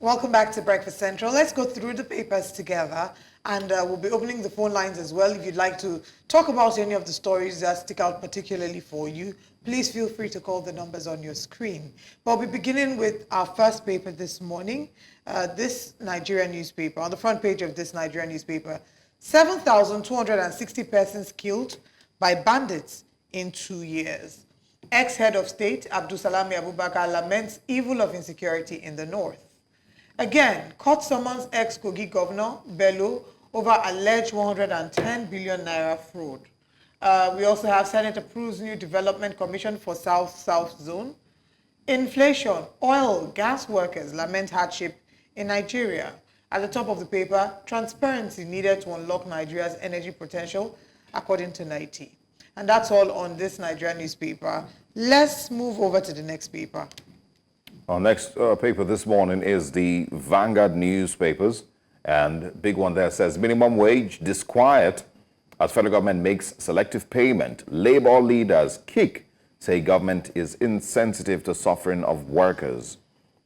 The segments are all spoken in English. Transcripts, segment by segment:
Welcome back to Breakfast Central. Let's go through the papers together, and we'll be opening the phone lines as well. If you'd like to talk about any of the stories that stick out particularly for you, please feel free to call the numbers on your screen. But we'll be beginning with our first paper this morning, this Nigerian newspaper. On the front page of this Nigerian newspaper, 7,260 persons killed by bandits in 2 years. Ex-head of state, Abdulsalami Abubakar, laments evil of insecurity in the north. Again, court summons ex-Kogi governor, Bello, over alleged 110 billion naira fraud. We also have Senate approves new development commission for South-South zone. Inflation, oil, gas workers lament hardship in Nigeria. At the top of the paper, transparency needed to unlock Nigeria's energy potential, according to NIT. And that's all on this Nigerian newspaper. Let's move over to the next paper. Our next paper this morning is the Vanguard newspapers, and big one there says minimum wage disquiet as federal government makes selective payment. Labor leaders kick, say government is insensitive to suffering of workers.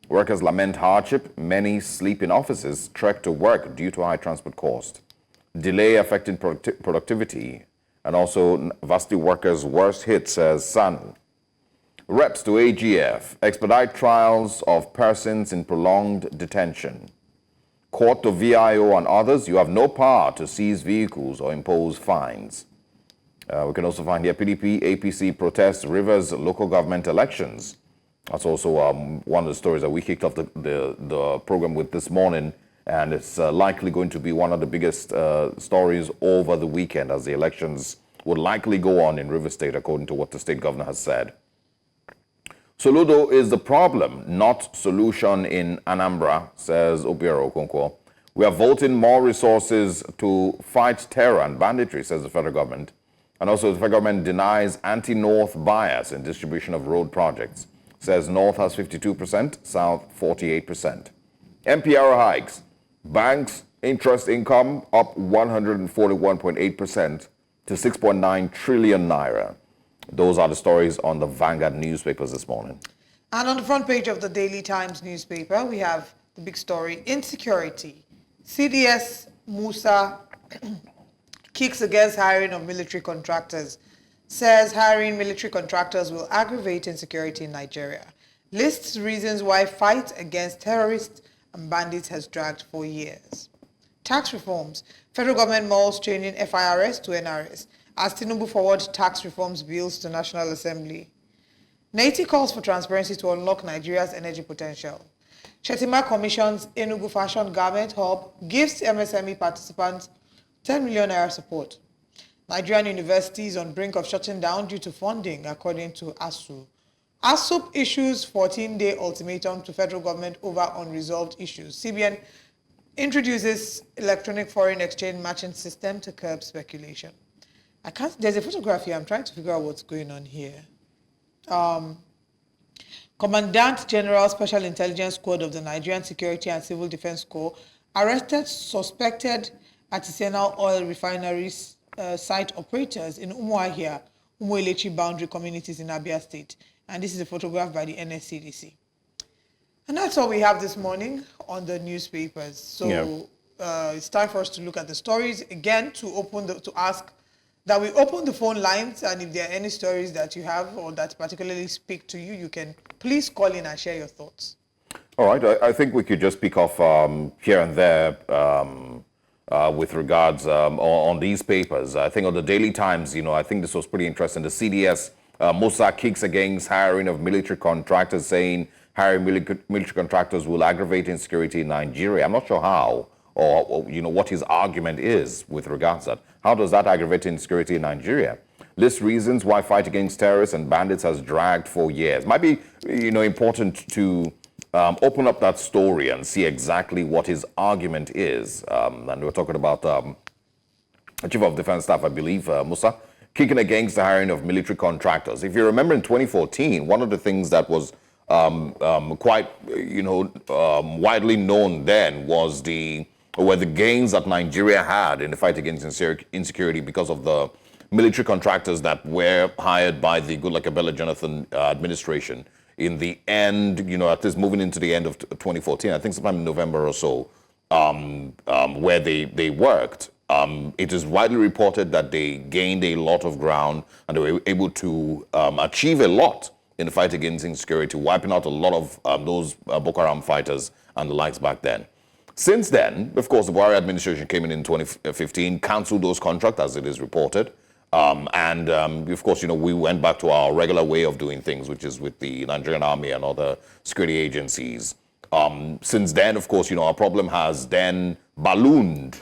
Workers lament hardship. Many sleep in offices, trek to work due to high transport cost. Delay affecting productivity, and also varsity workers worst hit, says SANU. Reps to AGF expedite trials of persons in prolonged detention. Court to VIO and others, you have no power to seize vehicles or impose fines. We can also find here PDP, APC protests Rivers local government elections. That's also one of the stories that we kicked off the program with this morning, and it's likely going to be one of the biggest stories over the weekend, as the elections would likely go on in Rivers State, according to what the state governor has said. Soludo is the problem, not solution in Anambra, says Obiora Okonkwo. We are voting more resources to fight terror and banditry, says the federal government. And also the federal government denies anti-North bias in distribution of road projects. Says North has 52%, South 48%. MPR hikes. Banks interest income up 141.8% to 6.9 trillion naira. Those are the stories on the Vanguard newspapers this morning. And on the front page of the Daily Times newspaper, we have the big story, Insecurity. CDS Musa kicks against hiring of military contractors. Says hiring military contractors will aggravate insecurity in Nigeria. Lists reasons why fight against terrorists and bandits has dragged for years. Tax reforms. Federal government mulls changing FIRS to NRS as Tinubu forward tax reforms bills to National Assembly. NATI calls for transparency to unlock Nigeria's energy potential. Shetima commissions Enugu Fashion Garment Hub gives MSME participants 10 million naira support. Nigerian universities on brink of shutting down due to funding, according to ASU. ASUP issues 14-day ultimatum to federal government over unresolved issues. CBN introduces electronic foreign exchange matching system to curb speculation. There's a photograph here. I'm trying to figure out what's going on here. Commandant General Special Intelligence Squad of the Nigerian Security and Civil Defense Corps arrested suspected artisanal oil refineries site operators in Umuahia, Umuelechi boundary communities in Abia State. And this is a photograph by the NSCDC. And that's all we have this morning on the newspapers. So it's time for us to look at the stories again, to ask that we open the phone lines, and if there are any stories that you have or that particularly speak to you, you can please call in and share your thoughts. All right, I think we could just pick off here and there with regards on these papers. I think on the Daily Times, I think this was pretty interesting. The CDS, Musa kicks against hiring of military contractors, saying hiring military contractors will aggravate insecurity in Nigeria. I'm not sure how, or what his argument is with regards to that. How does that aggravate insecurity in Nigeria? Lists reasons why fight against terrorists and bandits has dragged for years. Might be, important to open up that story and see exactly what his argument is. And we're talking about Chief of Defense Staff, I believe, Musa, kicking against the hiring of military contractors. If you remember in 2014, one of the things that was quite, widely known then were the gains that Nigeria had in the fight against insecurity because of the military contractors that were hired by the Goodluck Ebele Jonathan administration. in the end, at least moving into the end of 2014, I think sometime in November or so, where they worked, it is widely reported that they gained a lot of ground and they were able to achieve a lot in the fight against insecurity, wiping out a lot of those Boko Haram fighters and the likes back then. Since then, of course, the Buhari administration came in 2015, canceled those contracts, as it is reported. Of course, we went back to our regular way of doing things, which is with the Nigerian Army and other security agencies. Since then, of course, our problem has then ballooned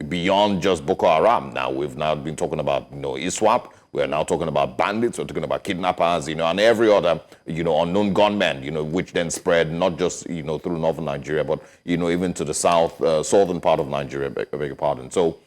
beyond just Boko Haram. Now, we've now been talking about, ISWAP. We're now talking about bandits. We're talking about kidnappers, and every other, unknown gunmen, which then spread not just, through northern Nigeria, but, even to the southern part of Nigeria, beg your pardon. So,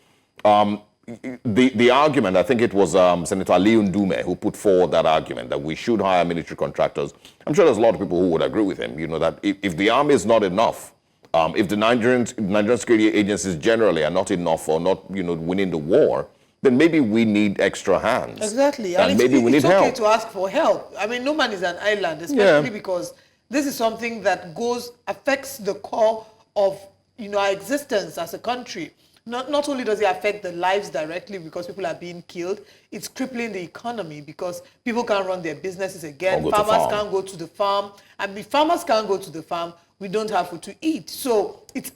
the argument, I think it was Senator Aliyu Ndume who put forward that argument that we should hire military contractors. I'm sure there's a lot of people who would agree with him, that if the army is not enough, if the Nigerian security agencies generally are not enough or not, winning the war, then maybe we need extra hands. Exactly. And maybe we need help. It's okay to ask for help. I mean, no man is an island, especially because this is something that affects the core of, our existence as a country. Not only does it affect the lives directly because people are being killed, it's crippling the economy because people can't run their businesses again. Farmers can't go to the farm. And if farmers can't go to the farm, we don't have food to eat. So it's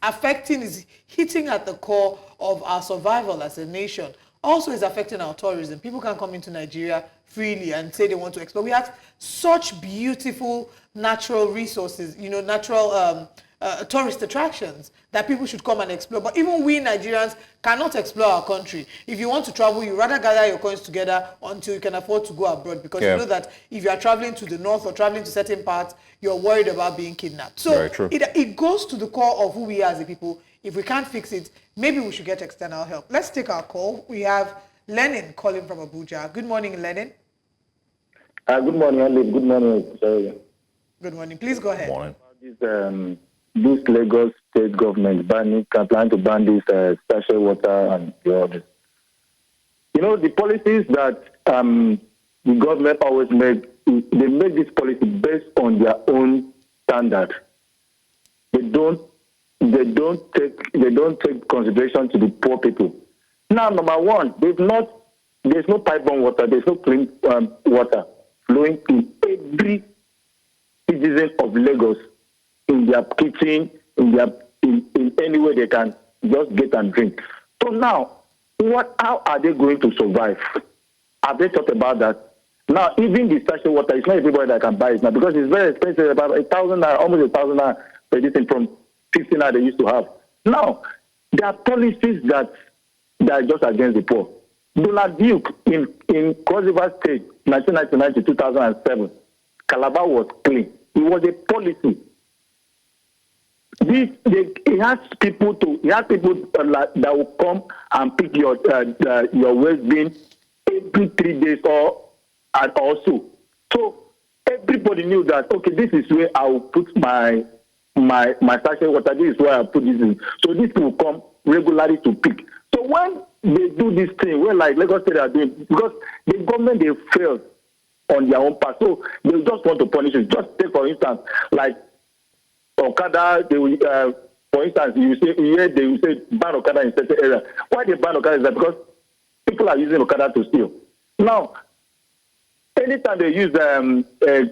hitting at the core of our survival as a nation. Also, it's affecting our tourism. People can't come into Nigeria freely and say they want to explore. We have such beautiful natural resources, natural tourist attractions that people should come and explore. But even we Nigerians cannot explore our country. If you want to travel, you rather gather your coins together until you can afford to go abroad because you know that if you are traveling to the north or traveling to certain parts, you're worried about being kidnapped. So it goes to the core of who we are as a people. If we can't fix it, maybe we should get external help. Let's take our call. We have Lenin calling from Abuja. Good morning, Lenin. Good morning, Ali. Good morning. Sorry. Good morning. Please go ahead. Good morning. This Lagos state government planning to ban this special water and the others. The policies that the government always make, they make this policy based on their own standard. They don't take consideration to the poor people. Now, number one, there's no pipe-borne water, there's no clean water flowing in every citizen of Lagos in their kitchen, in any way they can just get and drink. So now, how are they going to survive? Have they thought about that? Now, even the sachet water, it's not everybody that can buy it now because it's very expensive, about 1,000 naira, almost 1,000 naira per this thing from 15 naira they used to have. Now, there are policies that are just against the poor. Donald Duke in Cross River State, 1999 to 2007, Calabar was clean. It was a policy. He has people that will come and pick your waste bin every 3 days or so. So everybody knew that this is where I will put my sachet water. This is where I put this in. So these people come regularly to pick. So when they do this thing, where like Lagos State are doing, because the government they failed on their own part, so they just want to punish it. Just take for instance, like Okada, they will, for instance, they will say ban Okada in certain areas. Why they ban Okada is that because people are using Okada to steal. Now, anytime they use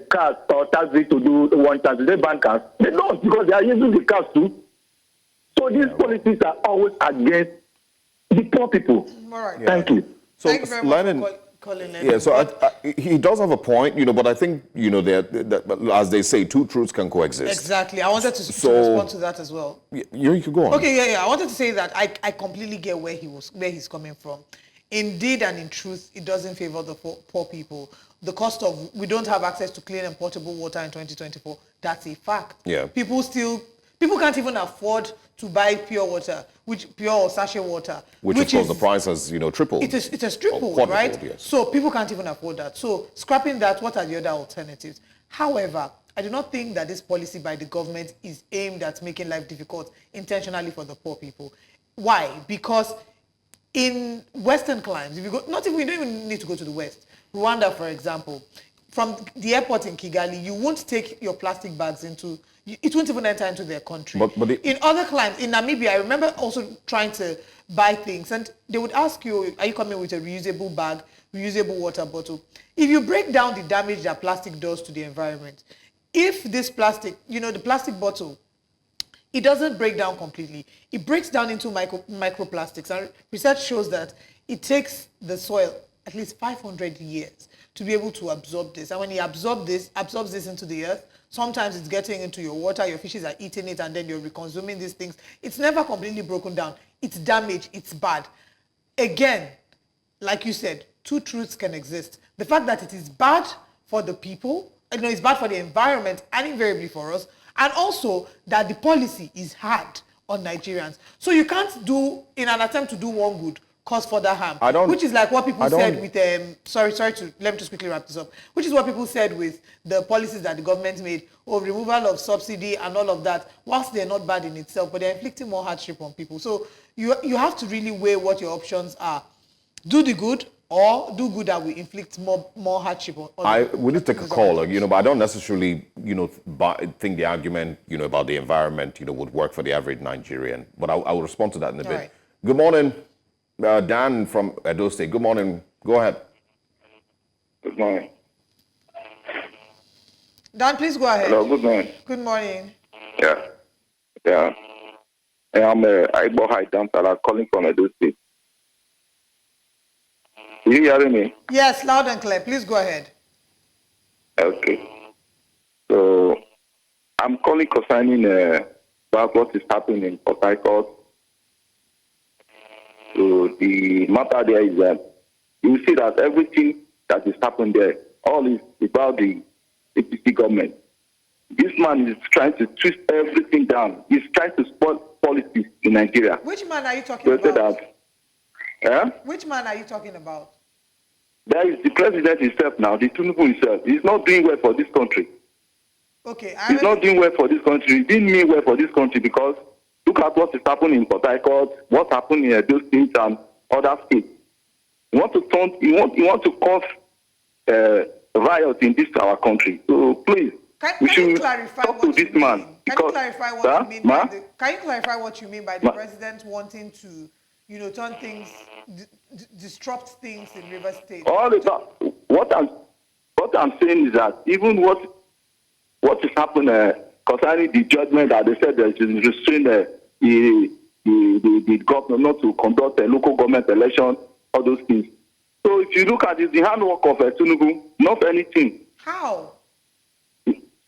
cars or taxi to do one taxi, they ban cars. They don't because they are using the cars too. So these policies are always against the poor people. All right. Thank you. So, Thank you very much for calling in. Yeah, so he does have a point, but I think, as they say, two truths can coexist. Exactly. I wanted to respond to that as well. You could go on. Okay, yeah. I wanted to say that I completely get where he's coming from. Indeed and in truth, it doesn't favor the poor people. The cost of, we don't have access to clean and portable water in 2024. That's a fact. Yeah. People can't even afford to buy pure water, pure or sachet water. Which of course the price has, tripled. It has tripled, right? Yes. So people can't even afford that. So scrapping that, what are the other alternatives? However, I do not think that this policy by the government is aimed at making life difficult intentionally for the poor people. Why? Because in Western climes, if you go, we don't even need to go to the West. Rwanda, for example, from the airport in Kigali, you won't take your plastic bags into, it won't even enter into their country. In other climes, in Namibia, I remember also trying to buy things, and they would ask you, are you coming with a reusable bag, reusable water bottle? If you break down the damage that plastic does to the environment, if this plastic, the plastic bottle, it doesn't break down completely. It breaks down into microplastics. And research shows that it takes the soil at least 500 years to be able to absorb this. And when it absorbs this into the earth, sometimes it's getting into your water, your fishes are eating it, and then you're reconsuming these things. It's never completely broken down. It's damaged, it's bad. Again, like you said, two truths can exist. The fact that it is bad for the people, it's bad for the environment and invariably for us, and also that the policy is hard on Nigerians. So you can't do, in an attempt to do one good, cause further harm. Which is like what people said with, let me just quickly wrap this up. Which is what people said with the policies that the government made, removal of subsidy and all of that, whilst they're not bad in itself, but they're inflicting more hardship on people. So you have to really weigh what your options are. Do the good, or do good that will inflict more hardship on we need to take a call, but I don't necessarily, think the argument, about the environment, would work for the average Nigerian. But I will respond to that in a bit. Right. Good morning, Dan from Edo State. Good morning. Go ahead. Good morning. Dan, please go ahead. Hello, good morning. Good morning. Yeah. I'm Aibo Haidamtala calling from Edo State. Are you hearing me? Yes, loud and clear. Please go ahead. Okay. So, I'm calling concerning about what is happening in Port Harcourt. So, the matter there is that you see that everything that is happening there, all is about the APC government. This man is trying to twist everything down. He's trying to spoil policies in Nigeria. Which man are you talking about? Which man are you talking about? There is the president himself now, the Tinubu himself. He's not doing well for this country. Okay. He's not doing well for this country. He didn't mean well for this country because look at what is happening in Port Harcourt, what's happening in those states and other states. He wants to cause riot in this our country. So please, we should talk to this man. Can you clarify what you mean by the president wanting to, turn things, disrupt things in River State? All about what I'm saying is that even what is happening concerning the judgment that they said that is restrain the governor not to conduct a local government election, all those things. So if you look at it, the handwork of Tinubu, not anything. How?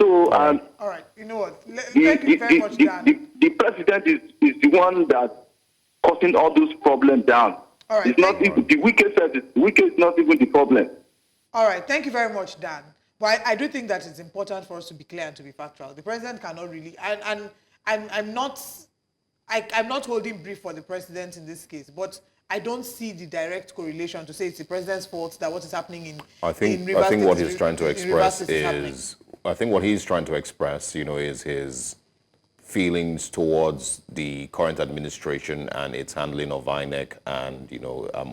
So all right, you know what? Thank you very much, Dan. The president is the one that causing all those problems down. All right, it's not even, the wicked says it. Wicked is not even the problem. All right, thank you very much, Dan. But I do think that it's important for us to be clear and to be factual. The president cannot really, and I'm not holding brief for the president in this case, but I don't see the direct correlation to say it's the president's fault that what is happening in Rivers I think what he's is trying to express is, happening. I think what he's trying to express, is his feelings towards the current administration and its handling of INEC and,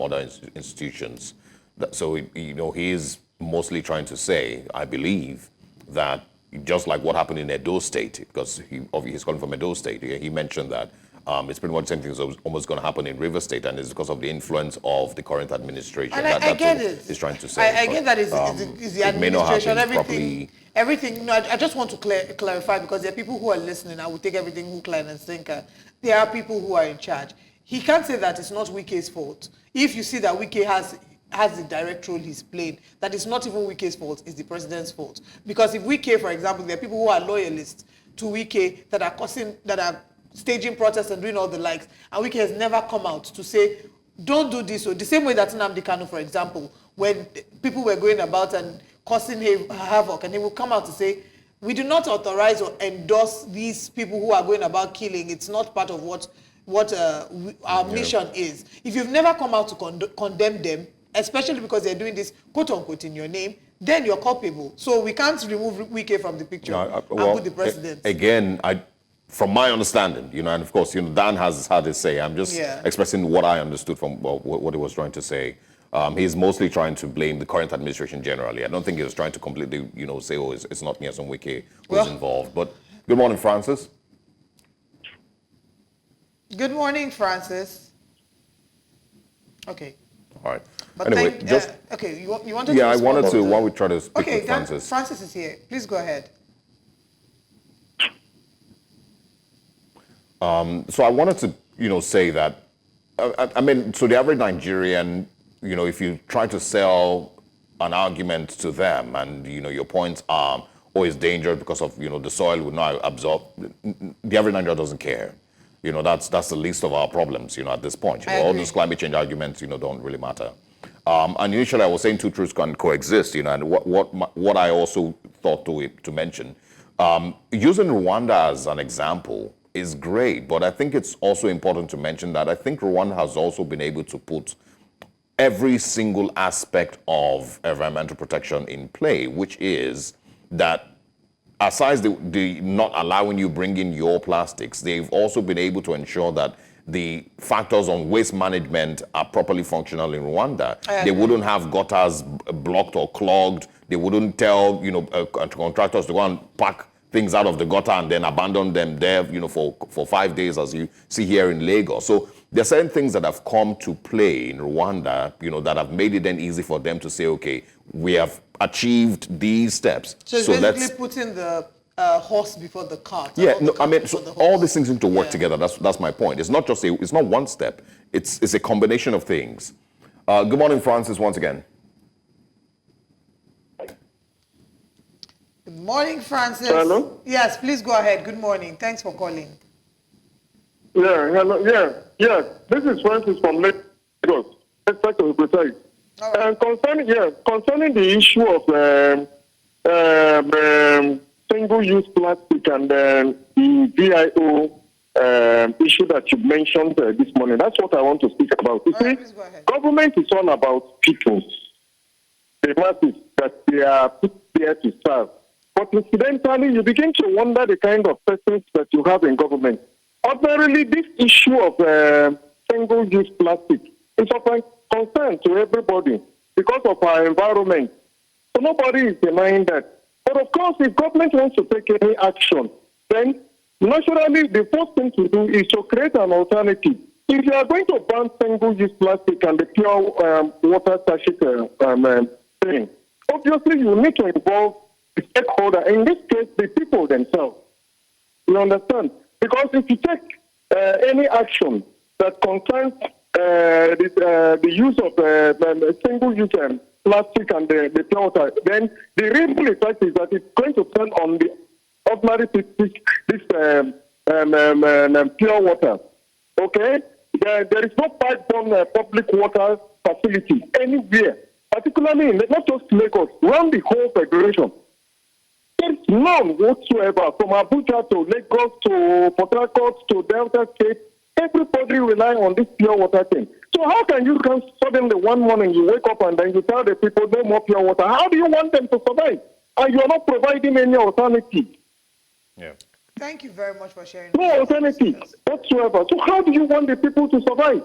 other institutions. So, he is mostly trying to say, I believe, that just like what happened in Edo State, because he's coming from Edo State, he mentioned that it's pretty much the same thing that's almost going to happen in River State, and it's because of the influence of the current administration. And I get it. He's trying to say. I get that it's the administration, everything. I just want to clarify, because there are people who are listening. I will take everything hook, line, and sinker. There are people who are in charge. He can't say that it's not Wike's fault. If you see that Wike has the direct role he's playing, that it's not even Wike's fault, it's the president's fault. Because if Wike, for example, there are people who are loyalists to Wike that are staging protests and doing all the likes, and Wike has never come out to say, don't do this. So the same way that Nnamdi Kanu, for example, when people were going about and causing havoc, and he will come out to say, we do not authorize or endorse these people who are going about killing. It's not part of what our mission is. If you've never come out to condemn them, especially because they're doing this quote unquote in your name, then you're culpable. So we can't remove Wike from the picture and put the president. Again, from my understanding, and of course, Dan has had his say. I'm just expressing what I understood from what he was trying to say. He's mostly trying to blame the current administration generally. I don't think he was trying to completely, say, oh, it's not Nyesom Wike who's involved. But good morning, Francis. Good morning, Francis. Okay. All right. But anyway, okay, you wanted to yeah, I respond wanted to, the- while we try to speak Okay, with Francis. Francis is here. Please go ahead. So I wanted to, say that, I mean, so the average Nigerian, if you try to sell an argument to them and, your points are, oh, it's dangerous because of, the soil would not absorb, the average Nigerian doesn't care. That's the least of our problems, at this point. All those climate change arguments, don't really matter. And initially I was saying two truths can coexist, and what I also thought to mention, using Rwanda as an example is great, but I think it's also important to mention that I think Rwanda has also been able to put every single aspect of environmental protection in play, which is that aside the not allowing you bring in your plastics, they've also been able to ensure that the factors on waste management are properly functional in Rwanda. They wouldn't have gutters blocked or clogged. They wouldn't tell, contractors to go and pack things out of the gutter and then abandon them there, for 5 days, as you see here in Lagos. So there are certain things that have come to play in Rwanda, that have made it then easy for them to say, okay, we have achieved these steps. So it's basically putting the horse before the cart. Yeah, no, I mean, so all these things need to work together. That's my point. It's not just it's not one step. It's a combination of things. Good morning, Francis, once again. Good morning, Francis. Hello? Yes, please go ahead. Good morning. Thanks for calling. Yeah, hello. Yeah. This is Francis from Lagos. Let's try to be precise. All right. And concerning the issue of single-use plastic and the VIO issue that you mentioned this morning, that's what I want to speak about. You see, Please go ahead. government is all about people, the masses that they are put there to serve. But incidentally, you begin to wonder the kind of persons that you have in government. Ordinarily, this issue of single-use plastic is of concern to everybody because of our environment. So nobody is denying that. But of course, if government wants to take any action, then naturally the first thing to do is to create an alternative. If you are going to ban single-use plastic and the pure water sachet thing, obviously you need to involve the stakeholder, in this case, the people themselves. You understand? Because if you take any action that concerns the use of single-use plastic and the pure water, then the ripple effect is that it's going to turn on the ordinary this pure water. Okay? There is no pipe-borne public water facility anywhere, particularly in not just Lagos, around the whole federation. There's none whatsoever, from Abuja to Lagos to Port Harcourt to Delta State. Everybody rely on this pure water thing. So how can you come suddenly one morning you wake up and then you tell the people no more pure water? How do you want them to survive? And you are not providing any alternative. Yeah. Thank you very much for sharing. No alternative whatsoever. So how do you want the people to survive?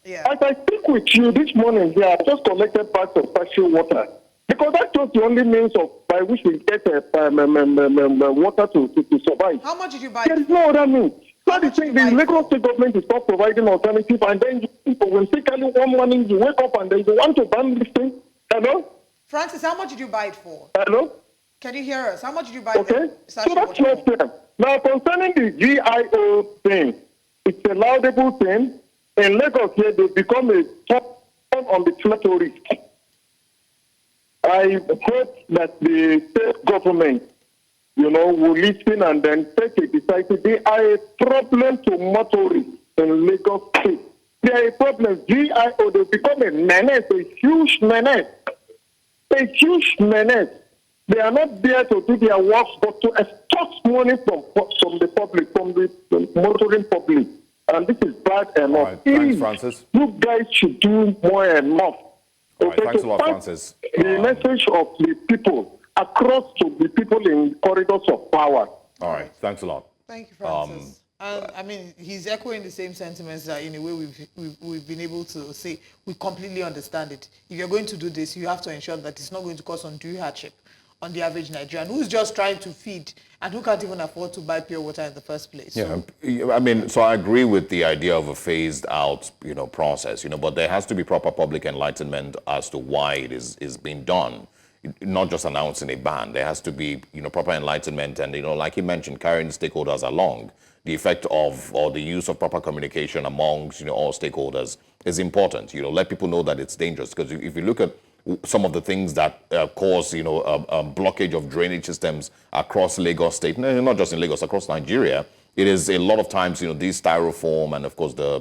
Yeah. As I speak with you this morning here, I just collected bags of sachet water. Because that's just the only means by which we get water to survive. How much did you buy? There is no other means. So the thing, the Lagos State government is not providing alternative, and then people will take one morning, you wake up and then you want to ban this thing. Hello? Francis, how much did you buy it for? Hello? Can you hear us? How much did you buy Okay. the So that's not fair. Now, concerning the GIO thing, it's a laudable thing. In Lagos here, they become a top on the territory. I hope that the state government, will listen and then take a decisive. They are a problem to motorists in Lagos State. They are a problem. GIO, they become a menace, a huge menace. A huge menace. They are not there to do their work, but to extort money from the public, from the motoring public. And this is bad enough. All right. Thanks, Francis. You guys should do more enough. All right. Thanks a lot, Francis. The message of the people across to the people in corridors of power. All right. Thanks a lot. Thank you, Francis. And I mean, he's echoing the same sentiments that in a way we've been able to say we completely understand it. If you're going to do this, you have to ensure that it's not going to cause undue hardship on the average Nigerian who's just trying to feed and who can't even afford to buy pure water in the first place. Yeah, I mean, so I agree with the idea of a phased out, process, but there has to be proper public enlightenment as to why it is being done. Not just announcing a ban. There has to be, proper enlightenment and, like he mentioned, carrying stakeholders along. The effect of or the use of proper communication amongst, all stakeholders is important. Let people know that it's dangerous, because if you look at some of the things that cause, a blockage of drainage systems across Lagos State, not just in Lagos, across Nigeria, it is a lot of times, these styrofoam and, of course, the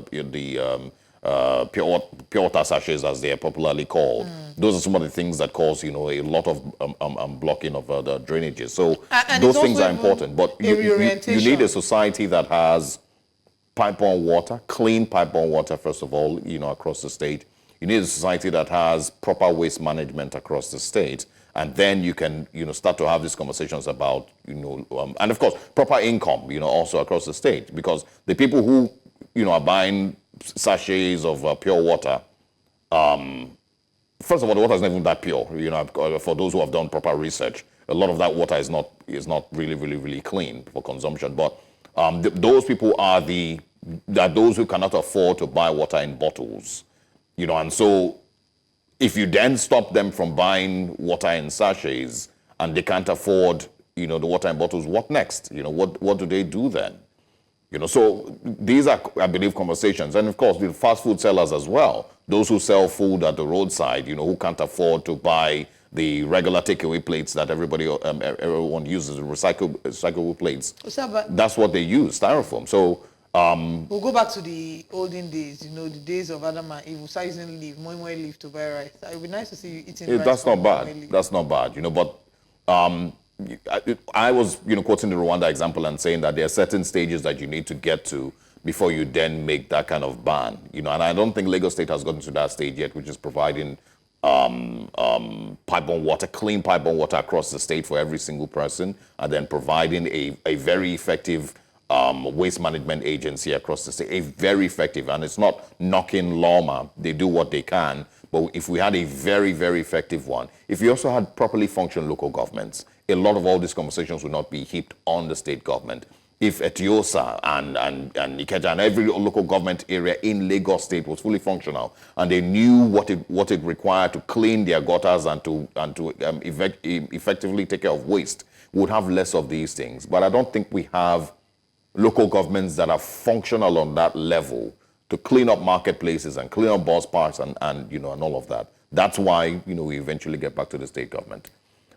pure water sachets, as they are popularly called. Those are some of the things that cause, a lot of blocking of the drainages. So And those it's things also are important. But you need a society that has pipe-borne water, clean pipe-borne water, first of all, across the state. You need a society that has proper waste management across the state. And then you can, start to have these conversations about, and of course, proper income, also across the state. Because the people who, are buying sachets of pure water, first of all, the water is not even that pure. For those who have done proper research, a lot of that water is not really clean for consumption. But those people are those who cannot afford to buy water in bottles. And so if you then stop them from buying water in sachets and they can't afford, the water in bottles, what next? What do they do then? So these are, I believe, conversations. And of course, the fast food sellers as well, those who sell food at the roadside, who can't afford to buy the regular takeaway plates that everyone uses, the recyclable plates. That's what they use, styrofoam. So we'll go back to the olden days, the days of Adam and Eve. We'll start using leaf, more leaf to buy rice. It would be nice to see you eating rice. That's not bad. That's not bad, but I was, quoting the Rwanda example and saying that there are certain stages that you need to get to before you then make that kind of ban, and I don't think Lagos State has gotten to that stage yet, which is providing pipe-borne water, clean pipe-borne water across the state for every single person, and then providing a very effective waste management agency across the state, a very effective, and it's not knocking Lawma, they do what they can, but if we had a very, very effective one, if we also had properly functioning local governments, a lot of all these conversations would not be heaped on the state government. If Etiosa and Ikeja and every local government area in Lagos State was fully functional and they knew what it required to clean their gutters and to effectively take care of waste, we would have less of these things. But I don't think we have local governments that are functional on that level to clean up marketplaces and clean up bus parks and all of that. That's why, we eventually get back to the state government.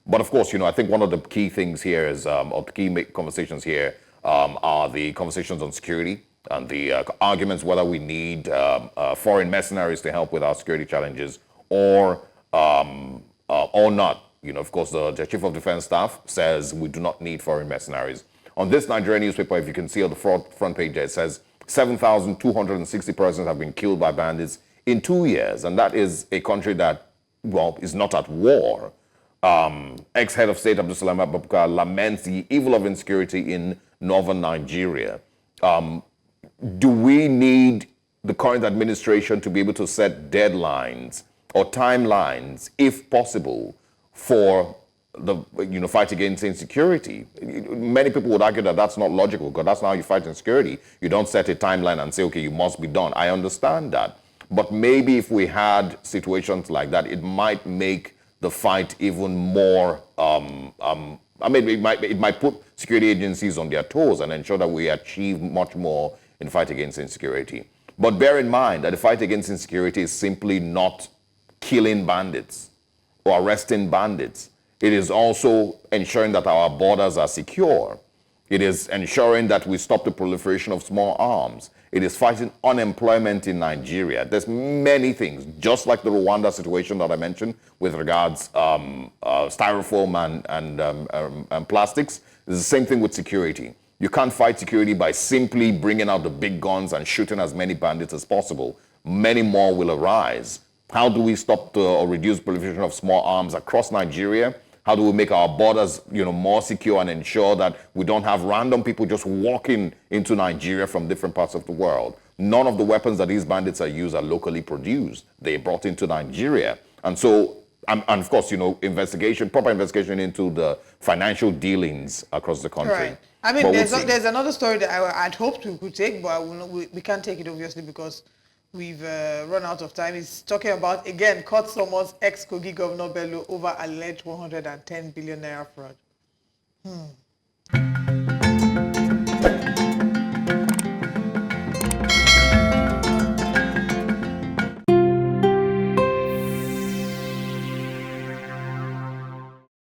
But of course, I think one of the key things here is, or the key conversations here are the conversations on security and the arguments whether we need foreign mercenaries to help with our security challenges or not. Of course, the Chief of Defense Staff says we do not need foreign mercenaries. On this Nigerian newspaper, if you can see on the front page there, it says 7,260 persons have been killed by bandits in 2 years. And that is a country that, is not at war. Ex-head of state Abdulsalami Abubakar laments the evil of insecurity in northern Nigeria. Do we need the current administration to be able to set deadlines or timelines, if possible, for the fight against insecurity? Many people would argue that that's not logical, because that's not how you fight insecurity. You don't set a timeline and say, okay, you must be done. I understand that. But maybe if we had situations like that, it might make the fight even more, it might put security agencies on their toes and ensure that we achieve much more in the fight against insecurity. But bear in mind that the fight against insecurity is simply not killing bandits or arresting bandits. It is also ensuring that our borders are secure. It is ensuring that we stop the proliferation of small arms. It is fighting unemployment in Nigeria. There's many things, just like the Rwanda situation that I mentioned with regards styrofoam and plastics. It's the same thing with security. You can't fight security by simply bringing out the big guns and shooting as many bandits as possible. Many more will arise. How do we stop or reduce proliferation of small arms across Nigeria? How do we make our borders, more secure and ensure that we don't have random people just walking into Nigeria from different parts of the world? None of the weapons that these bandits are used are locally produced. They brought into Nigeria. And so, and of course, proper investigation into the financial dealings across the country. Right. I mean, But there's another story that I'd hoped we could take, but we can't take it, obviously, because we've run out of time. It's talking about, again, court summons ex-Kogi Governor Bello over alleged 110 billion naira fraud.